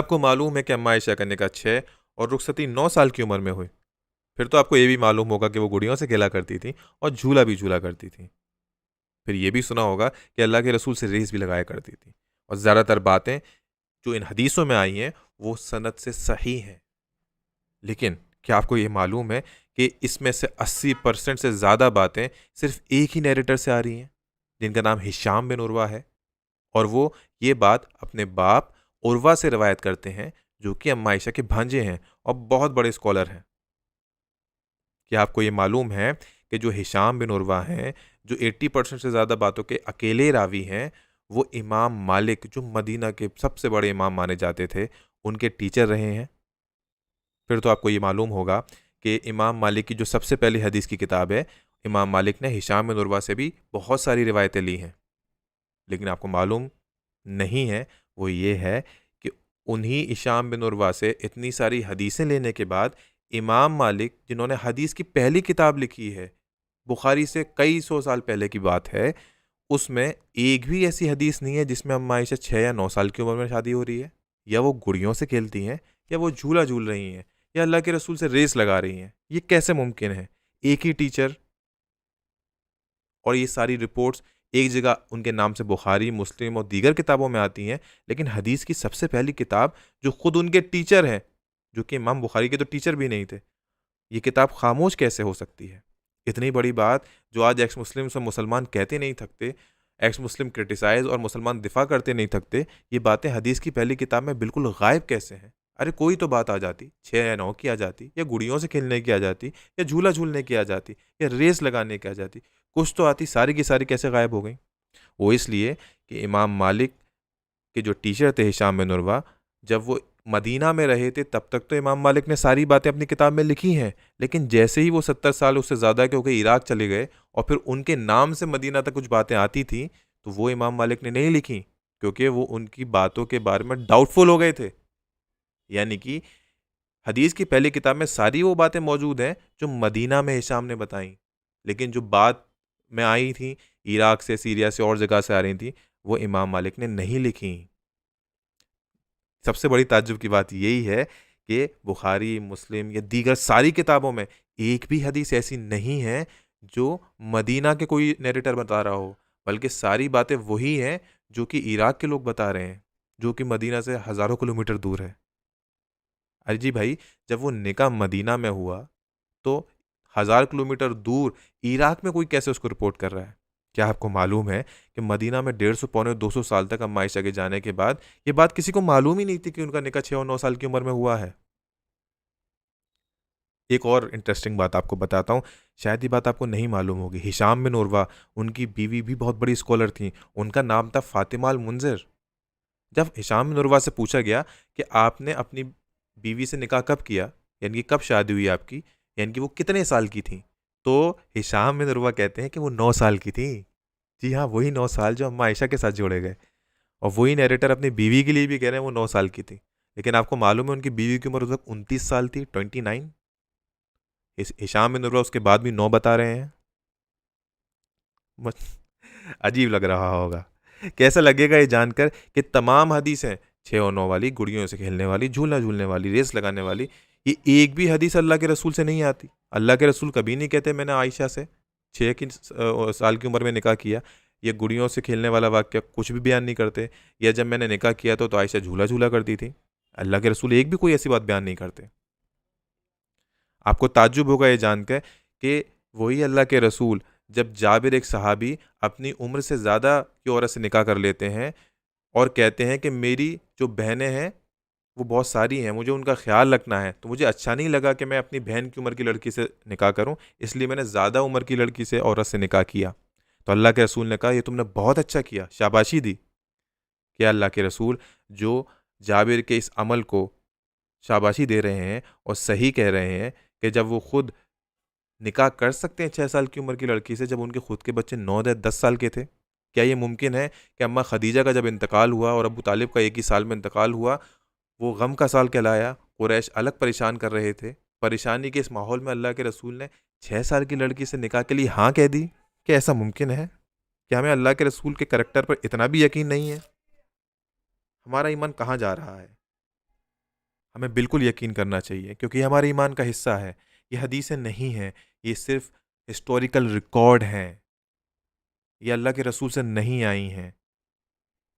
आपको मालूम है कि अम्मा आयशा का निकाह 6 और रुखसती 9 साल की उम्र में हुई। फिर तो आपको ये भी मालूम होगा कि वो गुड़ियों से खेला करती थी और झूला भी झूला करती थी। फिर ये भी सुना होगा कि अल्लाह के रसूल से रेस भी लगाया करती थी। और ज़्यादातर बातें जो इन हदीसों में आई हैं वो सनद से सही हैं। लेकिन क्या आपको ये मालूम है कि इसमें से 80% से ज़्यादा बातें सिर्फ एक ही नैरेटर से आ रही हैं, जिनका नाम हिशाम बिन उर्वा है। और वो ये बात अपने बाप उर्वा से रवायत करते हैं, जो कि अम्मा आयशा के भांजे हैं और बहुत बड़े स्कॉलर हैं। क्या आपको ये मालूम है कि जो हिशाम बिन उर्वा हैं, जो 80% से ज़्यादा बातों के अकेले रावी हैं, वो इमाम मालिक जो मदीना के सबसे बड़े इमाम माने जाते थे, उनके टीचर रहे हैं। फिर तो आपको ये मालूम होगा कि इमाम मालिक की जो सबसे पहली हदीस की किताब है, इमाम मालिक ने हिशाम बिन उर्वा से भी बहुत सारी रिवायतें ली हैं। लेकिन आपको मालूम नहीं है, वो ये है कि उन्हीं हिशाम बिन उर्वा से इतनी सारी हदीसें लेने के बाद इमाम मालिक, जिन्होंने हदीस की पहली किताब लिखी है, बुखारी से कई सौ साल पहले की बात है, उसमें एक भी ऐसी हदीस नहीं है जिसमें अम्मा आयशा 6 या 9 साल की उम्र में शादी हो रही है, या वो गुड़ियों से खेलती हैं, या वो झूला झूल रही हैं, या अल्लाह के रसूल से रेस लगा रही हैं। ये कैसे मुमकिन है? एक ही टीचर और ये सारी रिपोर्ट्स एक जगह उनके नाम से बुखारी, मुस्लिम और दीगर किताबों में आती हैं, लेकिन हदीस की सबसे पहली किताब जो खुद उनके टीचर हैं, जो कि इमाम बुखारी के तो टीचर भी नहीं थे, ये किताब खामोश कैसे हो सकती है? इतनी बड़ी बात जो आज एक्स मुस्लिम से मुसलमान कहते नहीं थकते, एक्स मुस्लिम क्रिटिसाइज और मुसलमान दिफा करते नहीं थकते, ये बातें हदीस की पहली किताब में बिल्कुल गायब कैसे हैं? अरे कोई तो बात आ जाती, 6 या 9 की आ जाती, या गुड़ियों से खेलने की आ जाती, या झूला झूलने की आ जाती, या रेस लगाने की आ जाती, कुछ तो आती, सारी की सारी कैसे गायब हो गई? वो इसलिए कि इमाम मालिक के जो टीचर थे हिशाम बिन उर्वा, जब वो मदीना में रहे थे तब तक तो इमाम मालिक ने सारी बातें अपनी किताब में लिखी हैं, लेकिन जैसे ही वो 70 साल उससे ज़्यादा के हो गए इराक चले गए और फिर उनके नाम से मदीना तक कुछ बातें आती थी, तो वो इमाम मालिक ने नहीं लिखी, क्योंकि वो उनकी बातों के बारे में डाउटफुल हो गए थे। यानी कि हदीस की पहली किताब में सारी वो बातें मौजूद हैं जो मदीना में हिशाम ने बताई, लेकिन जो बात में आई थी इराक से, सीरिया से और जगह से आ रही थी, वो इमाम मालिक ने नहीं लिखी। सबसे बड़ी ताज्जुब की बात यही है कि बुखारी, मुस्लिम या दीगर सारी किताबों में एक भी हदीस ऐसी नहीं है जो मदीना के कोई नैरेटर बता रहा हो, बल्कि सारी बातें वही हैं जो कि इराक के लोग बता रहे हैं, जो कि मदीना से हज़ारों किलोमीटर दूर है। अरे जी भाई, जब वो निकाह मदीना में हुआ, तो हज़ार किलोमीटर दूर इराक में कोई कैसे उसको रिपोर्ट कर रहा है? क्या आपको मालूम है कि मदीना में 150 पौने 200 साल तक अम्मा आयशा के जाने के बाद ये बात किसी को मालूम ही नहीं थी कि उनका निकाह 6 और 9 साल की उम्र में हुआ है। एक और इंटरेस्टिंग बात आपको बताता हूँ, शायद ये बात आपको नहीं मालूम होगी। हिशाम बिन उर्वा, उनकी बीवी भी बहुत बड़ी स्कॉलर थीं, उनका नाम था फ़ातिमा अल-मुंज़िर। जब हिशाम बिन उर्वा से पूछा गया कि आपने अपनी बीवी से निकाह कब किया, यानी कि कब शादी हुई आपकी, यानी कि वो कितने साल की थी, तो हिशाम बिन उर्वा कहते हैं कि वो 9 साल की थी। जी हाँ, वही 9 साल जो अम्मा आयशा के साथ जोड़े गए। और वही नैरेटर अपनी बीवी के लिए भी कह रहे हैं वो 9 साल की थी। लेकिन आपको मालूम है उनकी बीवी की उम्र उस वक़्त 29 साल थी, 29। हिशाम बिन उर्वा उसके बाद भी 9 बता रहे हैं। मत अजीब लग रहा होगा। कैसा लगेगा ये जानकर कि तमाम हदीसें 6 और 9 वाली, गुड़ियों से खेलने वाली, झूला झूलने वाली, रेस लगाने वाली, ये एक भी हदीस अल्लाह के रसूल से नहीं आती। अल्लाह के रसूल कभी नहीं कहते मैंने आयशा से 6 की साल की उम्र में निकाह किया। ये गुड़ियों से खेलने वाला वाक़या कुछ भी बयान नहीं करते, या जब मैंने निकाह किया तो आयशा झूला झूला करती थी। अल्लाह के रसूल एक भी कोई ऐसी बात बयान नहीं करते। आपको ताज्जुब होगा ये जानकर कि वही अल्लाह के रसूल, जब जाबिर एक सहाबी अपनी उम्र से ज़्यादा की औरत से निकाह कर लेते हैं और कहते हैं कि मेरी जो बहनें हैं वो बहुत सारी हैं, मुझे उनका ख्याल रखना है, तो मुझे अच्छा नहीं लगा कि मैं अपनी बहन की उम्र की लड़की से निकाह करूं, इसलिए मैंने ज़्यादा उम्र की लड़की से, औरत से निकाह किया। तो अल्लाह के रसूल ने कहा ये तुमने बहुत अच्छा किया, शाबाशी दी। कि अल्लाह के रसूल जो जाबिर के इस अमल को शाबाशी दे रहे हैं और सही कह रहे हैं कि जब वो खुद निकाह कर सकते हैं 6 साल की उम्र की लड़की से, जब उनके खुद के बच्चे 9 या 10 साल के थे। क्या ये मुमकिन है कि अम्मा खदीजा का जब इंतकाल हुआ और अबू तालिब का एक ही साल में इंतकाल हुआ, वो गम का साल कहलाया, कुरैश अलग परेशान कर रहे थे, परेशानी के इस माहौल में अल्लाह के रसूल ने 6 साल की लड़की से निकाह के लिए हाँ कह दी? क्या ऐसा मुमकिन है? क्या हमें अल्लाह के रसूल के करैक्टर पर इतना भी यकीन नहीं है? हमारा ईमान कहाँ जा रहा है? हमें बिल्कुल यकीन करना चाहिए क्योंकि ये हमारे ईमान का हिस्सा है। ये हदीसें नहीं हैं, ये सिर्फ़ हिस्टोरिकल रिकॉर्ड हैं। ये अल्लाह के रसूल से नहीं आई हैं।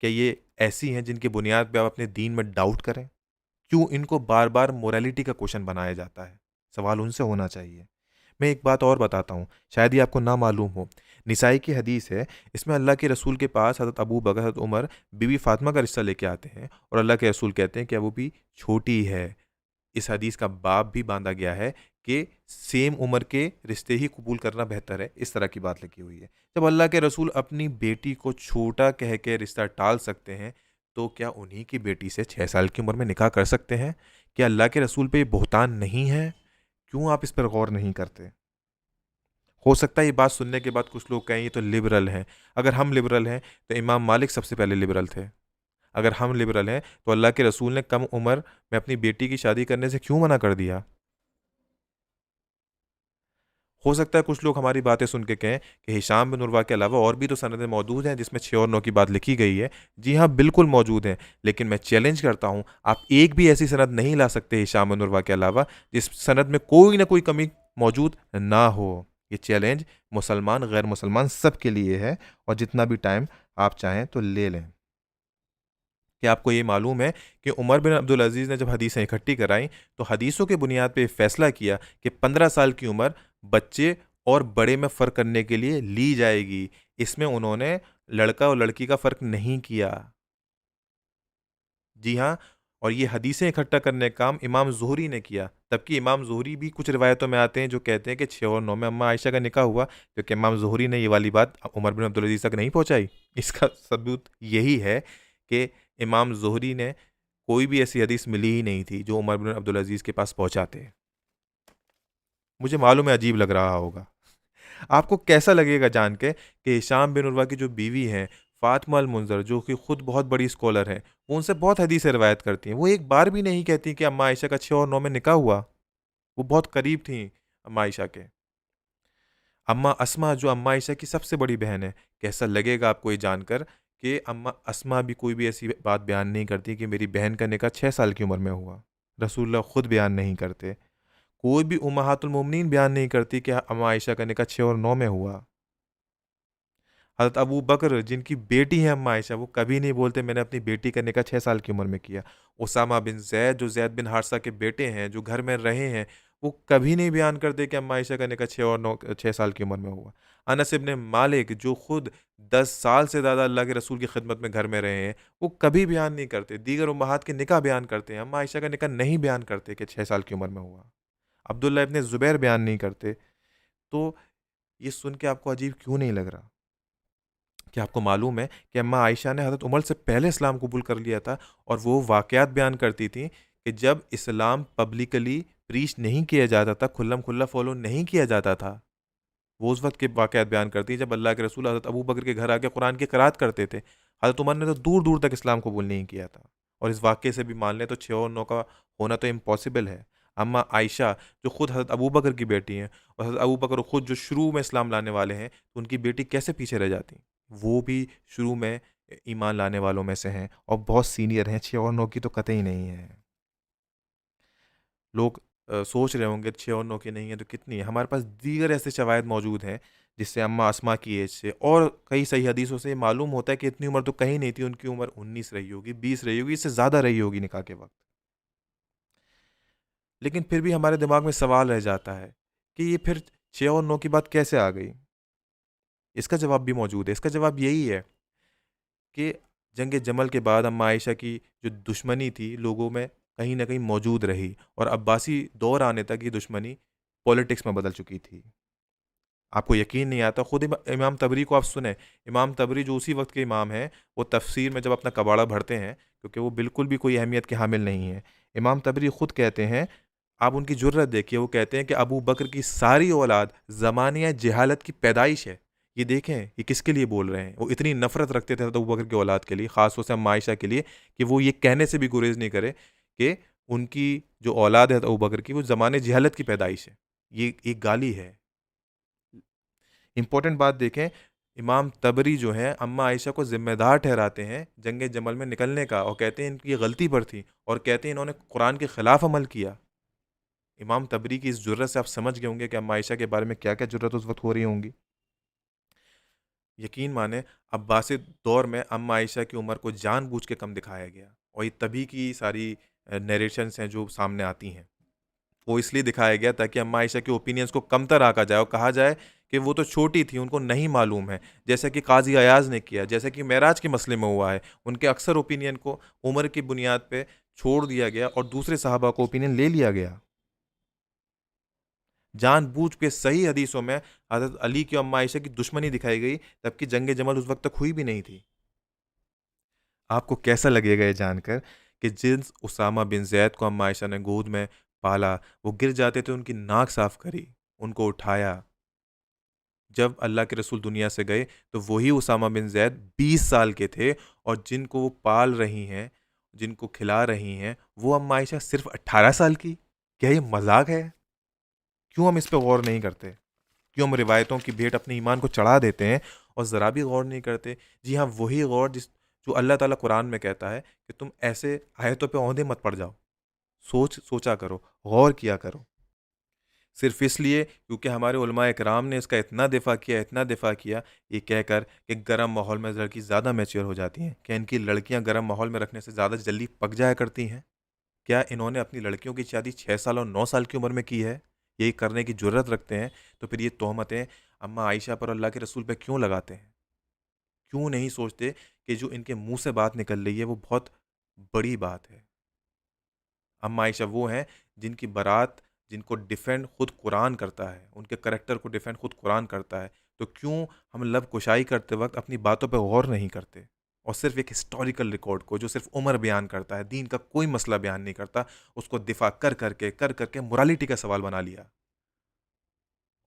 क्या ये ऐसी हैं जिनकी बुनियाद पे आप अपने दीन में डाउट करें? क्यों इनको बार-बार मोरालिटी का क्वेश्चन बनाया जाता है? सवाल उनसे होना चाहिए। मैं एक बात और बताता हूँ, शायद ये आपको ना मालूम हो। निसाई की हदीस है, इसमें अल्लाह के रसूल के पास हज़रत अबू बकर, हज़रत उमर, बीवी फ़ातिमा का रिश्ता लेके आते हैं और अल्लाह के रसूल कहते हैं कि वो भी छोटी है। इस हदीस का बाब भी बांधा गया है कि सेम उम्र के रिश्ते ही कबूल करना बेहतर है, इस तरह की बात लिखी हुई है। जब अल्लाह के रसूल अपनी बेटी को छोटा कह के रिश्ता टाल सकते हैं, तो क्या उन्हीं की बेटी से 6 साल की उम्र में निकाह कर सकते हैं? क्या अल्लाह के रसूल पे ये बुहतान नहीं है? क्यों आप इस पर गौर नहीं करते? हो सकता है ये बात सुनने के बाद कुछ लोग कहें ये तो लिबरल हैं। अगर हम लिबरल हैं, तो इमाम मालिक सबसे पहले लिबरल थे। अगर हम लिबरल हैं, तो अल्लाह के रसूल ने कम उम्र में अपनी बेटी की शादी करने से क्यों मना कर दिया? हो सकता है कुछ लोग हमारी बातें सुन के कहें कि हिशाम बिन उर्वा के अलावा और भी तो सनदें मौजूद हैं जिसमें 6 और 9 की बात लिखी गई है। जी हाँ, बिल्कुल मौजूद हैं, लेकिन मैं चैलेंज करता हूँ, आप एक भी ऐसी सनद नहीं ला सकते हिशाम बिन उर्वा के अलावा जिस सनद में कोई ना कोई कमी मौजूद ना हो। ये चैलेंज मुसलमान, गैर मुसलमान सबके लिए है और जितना भी टाइम आप चाहें तो ले लें। क्या आपको ये मालूम है कि उमर बिन अब्दुल अजीज़ ने जब हदीसें इकट्ठी कराईं, तो हदीसों के बुनियाद पे फैसला किया कि 15 साल की उम्र बच्चे और बड़े में फ़र्क करने के लिए ली जाएगी। इसमें उन्होंने लड़का और लड़की का फ़र्क नहीं किया। जी हाँ, और ये हदीसें इकट्ठा करने का काम इमाम ज़ुहरी ने किया। तबकि इमाम ज़ुहरी भी कुछ रिवायतों में आते हैं जो कहते हैं कि 6 और 9 में अम्मा आयशा का निकाह हुआ, क्योंकि इमाम ज़ुहरी ने ये वाली बात उमर बिन अब्दुल अज़ीज़ तक नहीं पहुँचाई। इसका सबूत यही है कि इमाम ज़ुहरी ने कोई भी ऐसी हदीस मिली ही नहीं थी जो उमर बिन अब्दुल अज़ीज़ के पास पहुँचाते। मुझे मालूम है अजीब लग रहा होगा। आपको कैसा लगेगा जान के कि हिशाम बिन उर्वा की जो बीवी हैं, फ़ातिमा अल-मुंज़र, जो कि खुद बहुत बड़ी स्कॉलर हैं, वो उनसे बहुत हदीसें रिवायत करती हैं। वो एक बार भी नहीं कहती कि अम्मा आयशा का 6 और 9 में निकाह हुआ। वो बहुत करीब थीं अम्मा आयशा के। अम्मा अस्मा जो अम्मा आयशा की सबसे बड़ी बहन है, कैसा लगेगा आपको ये जानकर कि अम्मा अस्मा भी कोई भी ऐसी बात बयान नहीं करती कि मेरी बहन का निकाह 6 साल की उम्र में हुआ। रसूलुल्लाह खुद बयान नहीं करते। कोई भी उम्महातुल मोमिनीन बयान नहीं करती कि अम्मा आयशा का निकाह 6 और 9 में हुआ। हज़रत अबू बकर जिनकी बेटी है अम्मा आयशा, वो कभी नहीं बोलते मैंने अपनी बेटी का निकाह 6 साल की उम्र में किया। उसामा बिन ज़ैद जो ज़ैद बिन हारिसा के बेटे हैं, जो घर में रहे हैं, वो कभी नहीं बयान करते कि अम्मा आयशा का निकाह 6 साल की उम्र में हुआ। अनस इब्न मालिक जो खुद 10 साल से ज़्यादा अल्लाह के रसूल की खिदमत में घर में रहे हैं, वो कभी बयान नहीं करते। दीगर उम्महात के निकाह बयान करते हैं, अम्मा आयशा का निकाह नहीं बयान करते कि 6 साल की उम्र में हुआ। अब्दुल्ला इब्न ज़ुबैर बयान नहीं करते। तो ये सुन के आपको अजीब क्यों नहीं लग रहा? क्या आपको मालूम है कि अम्मा आयशा ने हज़रत उमर से पहले इस्लाम कबूल कर लिया था और वो वाक़यात बयान करती थीं कि जब इस्लाम पब्लिकली प्रीच नहीं किया जाता था, खुल्लम-खुल्ला फ़ॉलो नहीं किया जाता था। वो उस वक़्त के वाक़यात बयान करती हैं जब अल्लाह के रसूल हज़रत अबू बकर के घर आके कुरान की क़िराअत करते थे। हज़रत उमर ने तो दूर-दूर तक इस्लाम कबूल नहीं किया था और इस वाक़ये से भी मान लें तो 6 और 9 का होना तो इम्पॉसिबल है। अम्मा आयशा जो खुद हज़रत अबू बकर की बेटी हैं और हज़रत अबू बकर खुद जो शुरू में इस्लाम लाने वाले हैं, तो उनकी बेटी कैसे पीछे रह जाती? वो भी शुरू में ईमान लाने वालों में से हैं और बहुत सीनियर हैं, 6 और 9 की तो कतई नहीं है। लोग सोच रहे होंगे 6 और 9 की नहीं है तो कितनी है? हमारे पास दीगर ऐसे शवाहिद मौजूद हैं, जिससे अम्मा अस्मा की एज से और कई सही हदीसों से ये मालूम होता है कि इतनी उम्र तो कहीं नहीं थी, उनकी उम्र 19 रही होगी, 20 रही होगी, इससे ज़्यादा रही होगी निकाह के वक़्त। लेकिन फिर भी हमारे दिमाग में सवाल रह जाता है कि ये फिर 6 और 9 की बात कैसे आ गई? इसका जवाब भी मौजूद है। इसका जवाब यही है कि जंग जमल के बाद अम्मा आयशा की जो दुश्मनी थी लोगों में कहीं न कहीं मौजूद रही और अब्बासी दौर आने तक ये दुश्मनी पॉलिटिक्स में बदल चुकी थी। आपको यकीन नहीं आता, खुद इमाम तबरी को आप सुने, इमाम तबरी जो उसी वक़्त के इमाम हैं, वो तफ़सीर में जब अपना कबाड़ा भरते हैं, क्योंकि वो बिल्कुल भी कोई अहमियत के हामिल नहीं हैं। इमाम तबरी खुद कहते हैं, आप उनकी जुर्रत देखिए, वो कहते हैं कि अबू बकर की सारी औलाद ज़मानिया जहालत की पैदाइश है। ये देखें, ये किसके लिए बोल रहे हैं? वो इतनी नफ़रत रखते थे अबू बकर की औलाद के लिए, ख़ास तौर से अम्मा आयशा के लिए, कि वो ये कहने से भी गुरेज़ नहीं करे कि उनकी जो औलाद है अबू बकर की, वो ज़माने जहालत की पैदाइश है। ये एक गाली है। इम्पोर्टेंट बात देखें, इमाम तबरी जो हैं अम्मा आयशा को ज़िम्मेदार ठहराते हैं जंग जमल में निकलने का, और कहते हैं इनकी गलती पर थी, और कहते हैं इन्होंने कुरान के ख़िलाफ़ अमल किया। इमाम तबरी की इस जुर्रत से आप समझ गए होंगे कि अम्मा आयशा के बारे में क्या-क्या जुर्रत उस वक़्त हो रही होंगी। यकीन माने अब्बासिद दौर में अम्मा आयशा की उम्र को जानबूझ के कम दिखाया गया, और ये तभी की सारी नैरेशंस हैं जो सामने आती हैं। वो इसलिए दिखाया गया ताकि अम्मा आयशा के ओपिनियंस को कमतर आंका जाए और कहा जाए कि वो तो छोटी थी, उनको नहीं मालूम है। जैसा कि काज़ी अयाज़ ने किया, जैसा कि मेराज के मसले में हुआ है। उनके अक्सर ओपिनियन को उम्र की बुनियाद पे छोड़ दिया गया और दूसरे सहाबा को ओपिनियन ले लिया गया। जानबूझ के सही हदीसों में हज़रत अली की अम्मा आयशा की दुश्मनी दिखाई गई, जबकि जंग जमल उस वक़्त तक हुई भी नहीं थी। आपको कैसा लगेगा ये जानकर कि जिस उसामा बिन ज़ैद को अम्मा आयशा ने गोद में पाला, वो गिर जाते थे, उनकी नाक साफ़ करी, उनको उठाया। जब अल्लाह के रसूल दुनिया से गए, तो वही उसामा बिन ज़ैद 20 साल के थे, और जिनको वो पाल रही हैं, जिनको खिला रही हैं, वो अम्मा आयशा सिर्फ़ 18 साल की। क्या ये मज़ाक है? क्यों हम इस पे गौर नहीं करते? क्यों हम रिवायतों की भेंट अपने ईमान को चढ़ा देते हैं और ज़रा भी गौर नहीं करते? जी हाँ, वही गौर जो अल्लाह ताला कुरान में कहता है कि तुम ऐसे आयतों पे औंधे मत पड़ जाओ। सोचा करो, गौर किया करो। सिर्फ़ इसलिए क्योंकि हमारे उलमा इकराम ने इसका इतना दिफ़ा किया, ये कहकर कि गर्म माहौल में लड़की ज़्यादा मैच्योर हो जाती हैं। क्या इनकी लड़कियाँ गर्म माहौल में रखने से ज़्यादा जल्दी पक जाया करती हैं? क्या इन्होंने अपनी लड़कियों की शादी 6 साल और 9 साल की उम्र में की है? यही करने की जुर्रत रखते हैं, तो फिर ये तोहमतें अम्मा आयशा पर और अल्लाह के रसूल पे क्यों लगाते हैं? क्यों नहीं सोचते कि जो इनके मुँह से बात निकल रही है वो बहुत बड़ी बात है? अम्मा आयशा वो हैं जिनकी बारात, जिनको डिफेंड खुद कुरान करता है, उनके करैक्टर को डिफेंड खुद कुरान करता है। तो क्यों हम लब कुशाई करते वक़्त अपनी बातों पे गौर नहीं करते? और सिर्फ़ एक हिस्टोरिकल रिकॉर्ड को, जो सिर्फ़ उम्र बयान करता है, दीन का कोई मसला बयान नहीं करता, उसको दिफ़ा कर के मोरालिटी का सवाल बना लिया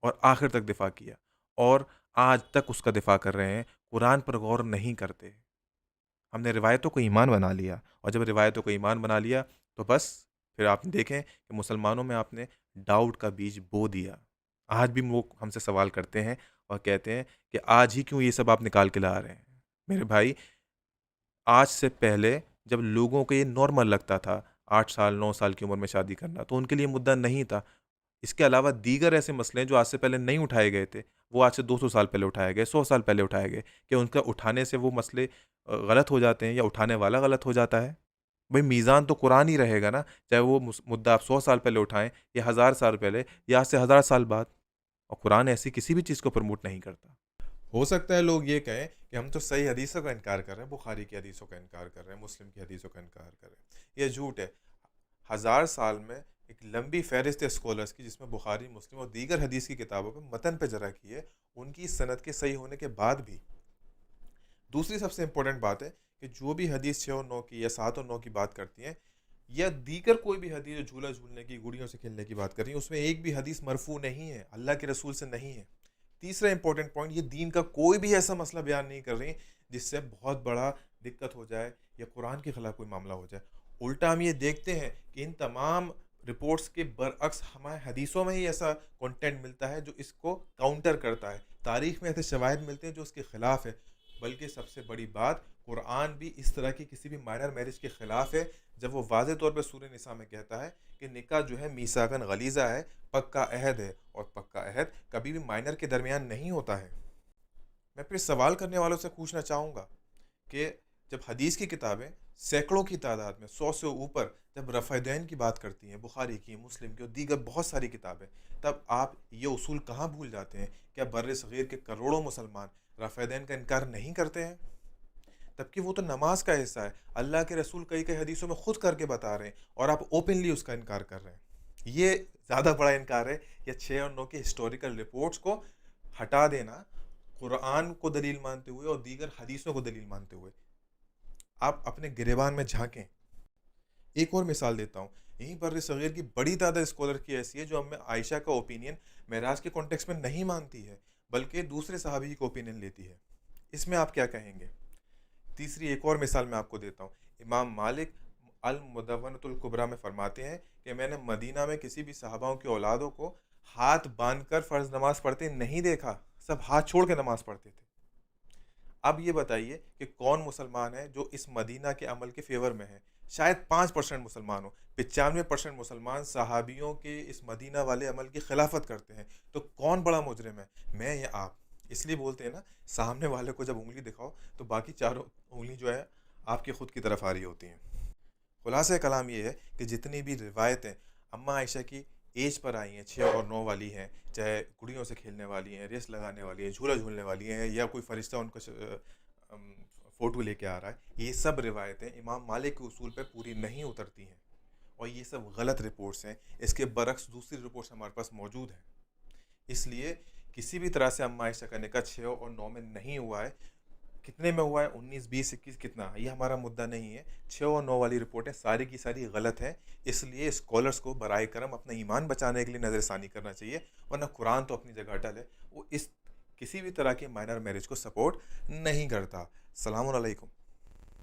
और आखिर तक दिफ़ा किया, और आज तक उसका दिफ़ा कर रहे हैं, कुरान पर गौर नहीं करते। हमने रिवायतों को ईमान बना लिया, और जब रिवायतों को ईमान बना लिया, तो बस फिर आप देखें कि मुसलमानों में आपने डाउट का बीज बो दिया। आज भी वो हमसे सवाल करते हैं और कहते हैं कि आज ही क्यों ये सब आप निकाल के ला रहे हैं? मेरे भाई, आज से पहले जब लोगों को ये नॉर्मल लगता था 8 साल 9 साल की उम्र में शादी करना, तो उनके लिए मुद्दा नहीं था। इसके अलावा दीगर ऐसे मसले हैं जो आज से पहले नहीं उठाए गए थे, वो आज से 200 साल पहले उठाए गए, 100 साल पहले उठाए गए। क्या उनका उठाने से वो मसले गलत हो जाते हैं, या उठाने वाला गलत हो जाता है? भई मीज़ान तो कुरान ही रहेगा ना, चाहे वो मुद्दा आप 100 साल पहले उठाएँ या 1000 साल पहले या आज से 1000 साल बाद, और कुरान ऐसी किसी भी चीज़ को प्रमोट नहीं करता। हो सकता है लोग ये कहें कि हम तो सही हदीसों का इनकार कर रहे हैं, बुखारी की हदीसों का इनकार कर रहे हैं, मुस्लिम की हदीसों का इनकार कर रहे हैं। ये झूठ है। 1000 साल में एक लंबी फ़हरिस्त है स्कॉलर्स की, जिसमें बुखारी, मुस्लिम और दीगर हदीस की किताबों पे मतन पे ज़रा की है, उनकी सनद के सही होने के बाद भी। दूसरी सबसे इम्पोर्टेंट बात है कि जो भी हदीस 6 और 9 की या 7 और 9 की बात करती हैं, या दीगर कोई भी हदीस जो झूला झूलने की, गुड़ियों से खेलने की बात कर रही है, उसमें एक भी हदीस मरफू नहीं है, अल्लाह के रसूल से नहीं है। तीसरा इंपॉर्टेंट पॉइंट, ये दीन का कोई भी ऐसा मसला बयान नहीं कर रही जिससे बहुत बड़ा दिक्कत हो जाए या कुरान के खिलाफ कोई मामला हो जाए। उल्टा हम ये देखते हैं कि इन तमाम रिपोर्ट्स के बरअक्स हमारे हदीसों में ही ऐसा कंटेंट मिलता है जो इसको काउंटर करता है। तारीख में ऐसे शवाहिद मिलते हैं जो इसके खिलाफ है। बल्कि सबसे बड़ी बात, कुरान भी इस तरह की किसी भी माइनर मैरिज के खिलाफ है, जब वो वाज़े तौर पे सूरह निसा में कहता है कि निकाह जो है मीसाकन गलीज़ा है, पक्का अहद है, और पक्का अहद कभी भी माइनर के दरमियान नहीं होता है। मैं फिर सवाल करने वालों से पूछना चाहूँगा कि जब हदीस की किताबें सैकड़ों की तादाद में, 100 से ऊपर, जब रफ़ैदैन की बात करती हैं, बुखारी की, मुस्लिम की और दीगर बहुत सारी किताबें, तब आप ये उसूल कहाँ भूल जाते हैं? क्या बर्र सग़ीर के करोड़ों मुसलमान रफ़ैदैन का इनकार नहीं करते हैं? जबकि वो तो नमाज का हिस्सा है। अल्लाह के रसूल कई कई हदीसों में खुद करके बता रहे हैं, और आप ओपनली उसका इनकार कर रहे हैं। ये ज़्यादा बड़ा इनकार है, या 6 और 9 की हिस्टोरिकल रिपोर्ट्स को हटा देना, कुरान को दलील मानते हुए और दीगर हदीसों को दलील मानते हुए। आप अपने गिरेबान में झांकें। एक और मिसाल देता हूँ, यहीं बर्र सग़ीर की बड़ी तादाद स्कॉलर की ऐसी है जो अम्मा आयशा का ओपिनियन मेराज के कॉन्टेक्स्ट में नहीं मानती है, बल्कि दूसरे सहाबी का ओपिनियन लेती है। इसमें आप क्या कहेंगे? तीसरी एक और मिसाल मैं आपको देता हूँ। इमाम मालिक अल मुदव्वनतुल कुबरा में फरमाते हैं कि मैंने मदीना में किसी भी सहाबाओं की औलादों को हाथ बांधकर फ़र्ज़ नमाज पढ़ते नहीं देखा, सब हाथ छोड़ के नमाज पढ़ते थे। अब ये बताइए कि कौन मुसलमान है जो इस मदीना के अमल के फ़ेवर में है? शायद 5% मुसलमान हो, 95% मुसलमान सहाबियों के इस मदीना वाले अमल की खिलाफत करते हैं। तो कौन बड़ा मुजरिम है, मैं या आप? इसलिए बोलते हैं ना, सामने वाले को जब उँगली दिखाओ तो बाकी चारों उँगली जो है आपकी खुद की तरफ आ रही होती हैं। खुलासा कलाम ये है कि जितनी भी रिवायतें अम्मा आयशा की एज पर आई हैं, 6 और 9 वाली हैं, चाहे गुड़ियों से खेलने वाली हैं, रेस लगाने वाली हैं, झूला झूलने वाली हैं, या कोई फरिश्ता उनको फ़ोटो लेके आ रहा है, ये सब रिवायतें इमाम मालिक के उसूल पे पूरी नहीं उतरती हैं और ये सब गलत रिपोर्ट्स हैं। इसके बरक्स दूसरी रिपोर्ट्स हमारे पास मौजूद हैं। इसलिए किसी भी तरह से अम्मा आयशा का निकाह 6 और 9 में नहीं हुआ है। कितने में हुआ है, 19, 20, 21 कितना, ये हमारा मुद्दा नहीं है। 6 और 9 वाली रिपोर्टें सारी की सारी गलत हैं। इसलिए स्कॉलर्स को बराए करम अपना ईमान बचाने के लिए नज़रसानी करना चाहिए, वरना कुरान तो अपनी जगह अटल है। वो इस किसी भी तरह की माइनर मैरिज को सपोर्ट नहीं करता। सलामुन अलैकुम।